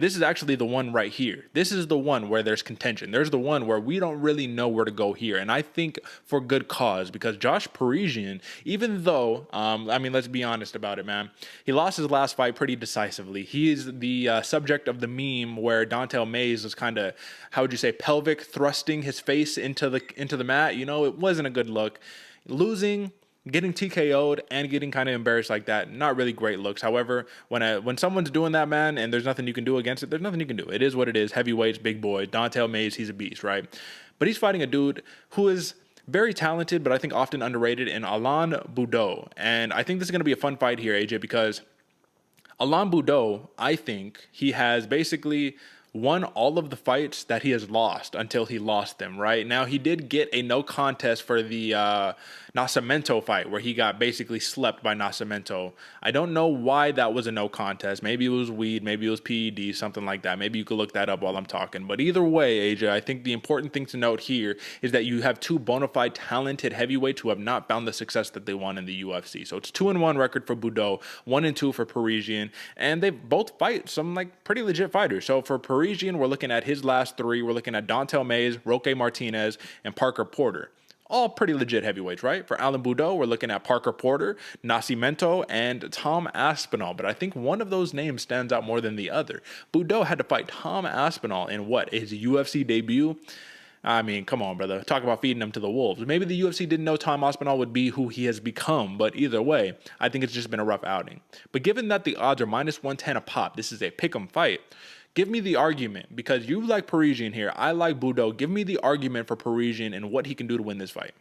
This is actually the one right here. This is the one where there's contention. There's the one where we don't really know where to go here. And I think for good cause, because Josh Parisian, even though, I mean, let's be honest about it, man. He lost his last fight pretty decisively. He is the subject of the meme where Dontel Mays was kind of, how would you say, pelvic thrusting his face into the mat. You know, it wasn't a good look. Losing, getting TKO'd, and getting kind of embarrassed like that, not really great looks. However, when someone's doing that, man, and there's nothing you can do against it, there's nothing you can do. It is what it is. Heavyweights, big boy. Dontel Mays, he's a beast, right? But he's fighting a dude who is very talented, but I think often underrated, in Alain Baudot. And I think this is going to be a fun fight here, AJ, because Alain Baudot, I think he has basically won all of the fights that he has lost until he lost them, right? Now, he did get a no contest for the Nascimento fight where he got basically slept by Nascimento. I don't know why that was a no contest. Maybe it was weed, maybe it was PED, something like that. Maybe you could look that up while I'm talking. But either way, AJ, I think the important thing to note here is that you have two bona fide talented heavyweights who have not found the success that they want in the UFC. So it's 2-1 record for Baudot, 1-2 for Parisian, and they both fight some like pretty legit fighters. So for Parisian, we're looking at his last three. We're looking at Dontel Mays, Roque Martinez, and Parker Porter. All pretty legit heavyweights, right? For Alain Baudot, we're looking at Parker Porter, Nascimento, and Tom Aspinall. But I think one of those names stands out more than the other. Baudot had to fight Tom Aspinall in what? His UFC debut? I mean, come on, brother. Talk about feeding him to the wolves. Maybe the UFC didn't know Tom Aspinall would be who he has become, but either way, I think it's just been a rough outing. But given that the odds are -110 a pop, this is a pick'em fight. Give me the argument, because you like Parisian here. I like Baudot. Give me the argument for Parisian and what he can do to win this fight.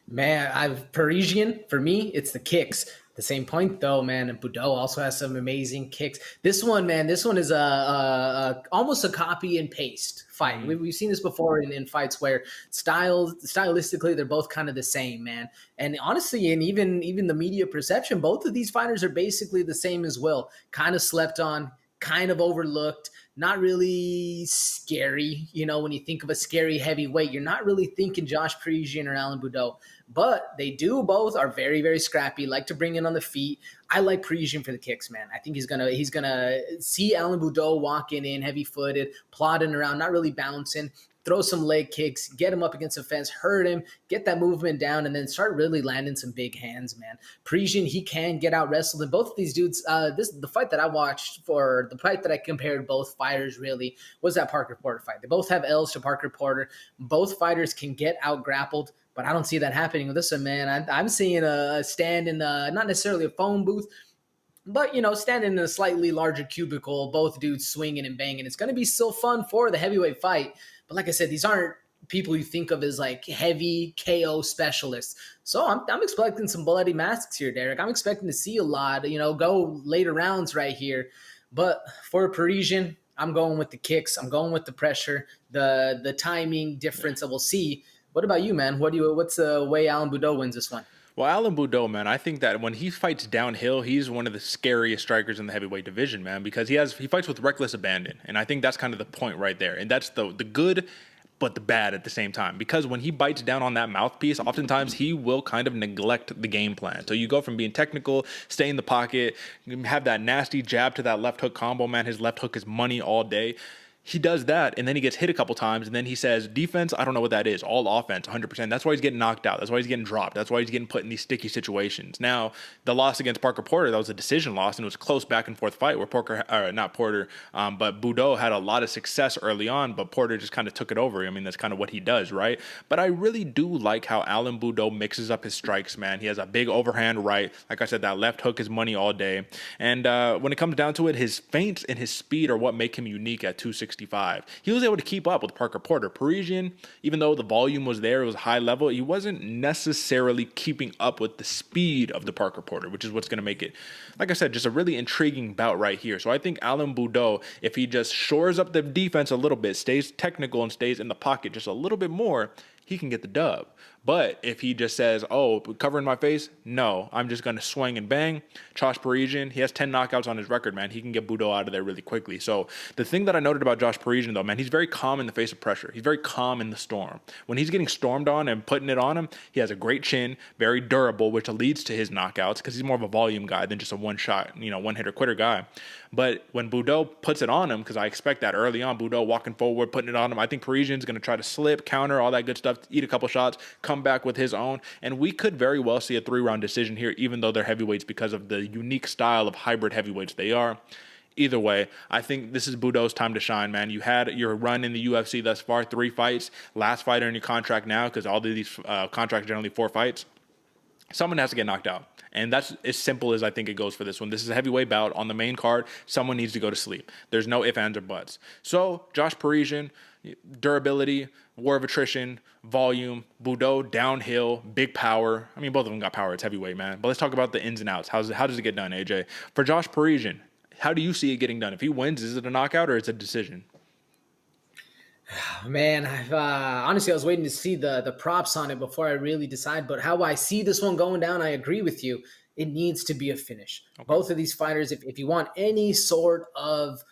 Man, I've Parisian. For me, it's the kicks. The same point though, man. And Baudot also has some amazing kicks. This one, man, this one is almost a copy and paste fight. Mm-hmm. We've seen this before in fights where stylistically they're both kind of the same, man. And honestly, and even the media perception, both of these fighters are basically the same as well. Kind of slept on, kind of overlooked, not really scary. You know, when you think of a scary heavyweight, you're not really thinking Josh Parisian or Alain Baudot, but they do both are very, very scrappy, like to bring in on the feet. I like Parisian for the kicks, man. I think he's gonna see Alain Baudot walking in heavy footed, plodding around, not really bouncing. Throw some leg kicks, get him up against the fence, hurt him, get that movement down, and then start really landing some big hands, man. Parisian, he can get out wrestled. And both of these dudes, the fight that I watched, for the fight that I compared both fighters really, was that Parker Porter fight. They both have L's to Parker Porter. Both fighters can get out grappled, but I don't see that happening with this one, man. I'm seeing a stand in not necessarily a phone booth, but, you know, standing in a slightly larger cubicle, both dudes swinging and banging. It's going to be still fun for the heavyweight fight. But like I said, these aren't people you think of as like heavy KO specialists. So I'm expecting some bloody masks here, Derek. I'm expecting to see a lot, you know, go later rounds right here. But for Parisian, I'm going with the kicks. I'm going with the pressure, the timing difference that we'll see. What about you, man? What's the way Alain Baudot wins this one? Well, Alain Baudot, man, I think that when he fights downhill, he's one of the scariest strikers in the heavyweight division, man, because he fights with reckless abandon. And I think that's kind of the point right there. And that's the good but the bad at the same time. Because when he bites down on that mouthpiece, oftentimes he will kind of neglect the game plan. So you go from being technical, stay in the pocket, have that nasty jab to that left hook combo, man. His left hook is money all day. He does that, and then he gets hit a couple times, and then he says, defense, I don't know what that is. All offense, 100%. That's why he's getting knocked out. That's why he's getting dropped. That's why he's getting put in these sticky situations. Now, the loss against Parker Porter, that was a decision loss, and it was a close back-and-forth fight where but Baudot had a lot of success early on, but Porter just kind of took it over. I mean, that's kind of what he does, right? But I really do like how Alain Baudot mixes up his strikes, man. He has a big overhand right. Like I said, that left hook is money all day. And when it comes down to it, his feints and his speed are what make him unique at 265. He was able to keep up with Parker Porter. Parisian, even though the volume was there, it was high level, he wasn't necessarily keeping up with the speed of the Parker Porter, which is what's going to make it, like I said, just a really intriguing bout right here. So I think Alain Baudot, if he just shores up the defense a little bit, stays technical and stays in the pocket just a little bit more, he can get the dub. But if he just says, oh, covering my face, no, I'm just going to swing and bang. Josh Parisian, he has 10 knockouts on his record, man. He can get Baudot out of there really quickly. So the thing that I noted about Josh Parisian, though, man, he's very calm in the face of pressure. He's very calm in the storm. When he's getting stormed on and putting it on him, he has a great chin, very durable, which leads to his knockouts because he's more of a volume guy than just a one-shot, one-hitter quitter guy. But when Baudot puts it on him, because I expect that early on, Baudot walking forward, putting it on him, I think Parisian's going to try to slip, counter, all that good stuff, eat a couple shots, come back with his own. And we could very well see a 3-round decision here, even though they're heavyweights because of the unique style of hybrid heavyweights they are. Either way, I think this is Baudot's time to shine, man. You had your run in the UFC thus far, 3 fights, last fighter in your contract now, because all of these contracts generally 4 fights. Someone has to get knocked out. And that's as simple as I think it goes for this one. This is a heavyweight bout on the main card. Someone needs to go to sleep. There's no ifs, ands, or buts. So, Josh Parisian, durability, war of attrition, volume, Baudot, downhill, big power. I mean, both of them got power. It's heavyweight, man. But let's talk about the ins and outs. How does it get done, AJ? For Josh Parisian, how do you see it getting done? If he wins, is it a knockout or it's a decision? Man, honestly, I was waiting to see the props on it before I really decide. But how I see this one going down, I agree with you. It needs to be a finish. Okay. Both of these fighters, if you want any sort of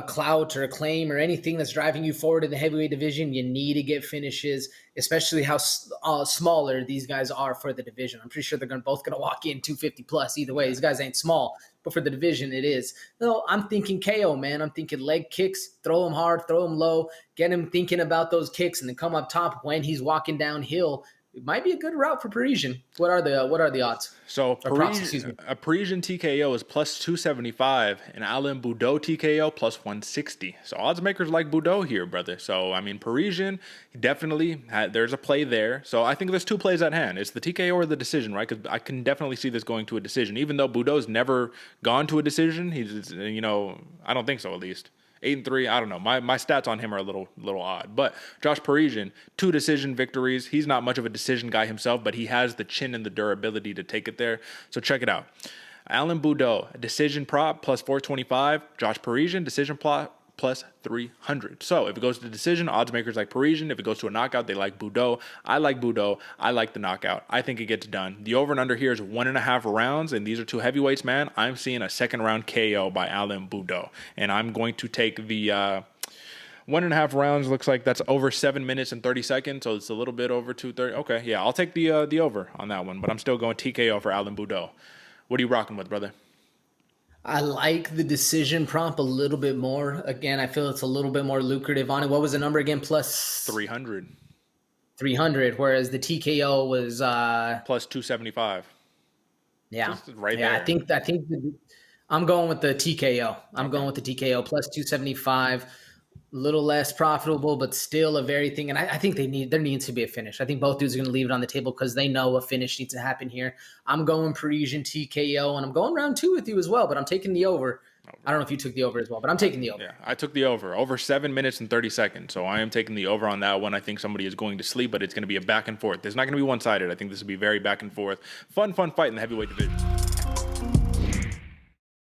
clout or claim or anything that's driving you forward in the heavyweight division, you need to get finishes, especially how smaller these guys are for the division. I'm pretty sure they're both going to walk in 250 plus either way. These guys ain't small, but for the division, it is. No, I'm thinking KO, man. I'm thinking leg kicks, throw him hard, throw him low, get him thinking about those kicks, and then come up top when he's walking downhill. It might be a good route for Parisian. What are the odds? So a Parisian TKO is plus 275, and Alan Baudot TKO plus 160. So odds makers like Baudot here, brother. So I mean, Parisian definitely there's a play there. So I think there's 2 plays at hand. It's the TKO or the decision, right? Because I can definitely see this going to a decision, even though Baudot's never gone to a decision. He's I don't think so, at least. 8-3. I don't know. My stats on him are a little odd. But Josh Parisian, 2 decision victories. He's not much of a decision guy himself, but he has the chin and the durability to take it there. So check it out. Alan Baudot, decision prop plus 425. Josh Parisian, decision plot plus 300. So if it goes to decision, odds makers like Parisian. If it goes to a knockout, they like Baudot. I like Baudot. I like the knockout. I think it gets done. The over and under here is 1.5 rounds, and these are 2 heavyweights, man. I'm seeing a 2nd round KO by Alan Baudot, and I'm going to take the 1.5 rounds. Looks like that's over 7 minutes and 30 seconds, so it's a little bit over 2:30. Okay, yeah, I'll take the over on that one, but I'm still going TKO for Alan Baudot. What are you rocking with, brother? I like the decision prompt a little bit more. Again, I feel it's a little bit more lucrative on it. What was the number again? Plus 300. 300, whereas the TKO was plus 275. Yeah, just right there. I think I'm going with the TKO. I'm going with the TKO plus 275. A little less profitable, but still a very thing. And I think there needs to be a finish. I think both dudes are going to leave it on the table because they know a finish needs to happen here. I'm going Parisian TKO, and I'm going round 2 with you as well, but I'm taking the over. I don't know if you took the over as well, but I'm taking the over. Yeah, I took the over 7 minutes and 30 seconds. So I am taking the over on that one. I think somebody is going to sleep, but it's going to be a back and forth. It's not going to be one-sided. I think this will be very back and forth. Fun fight in the heavyweight division.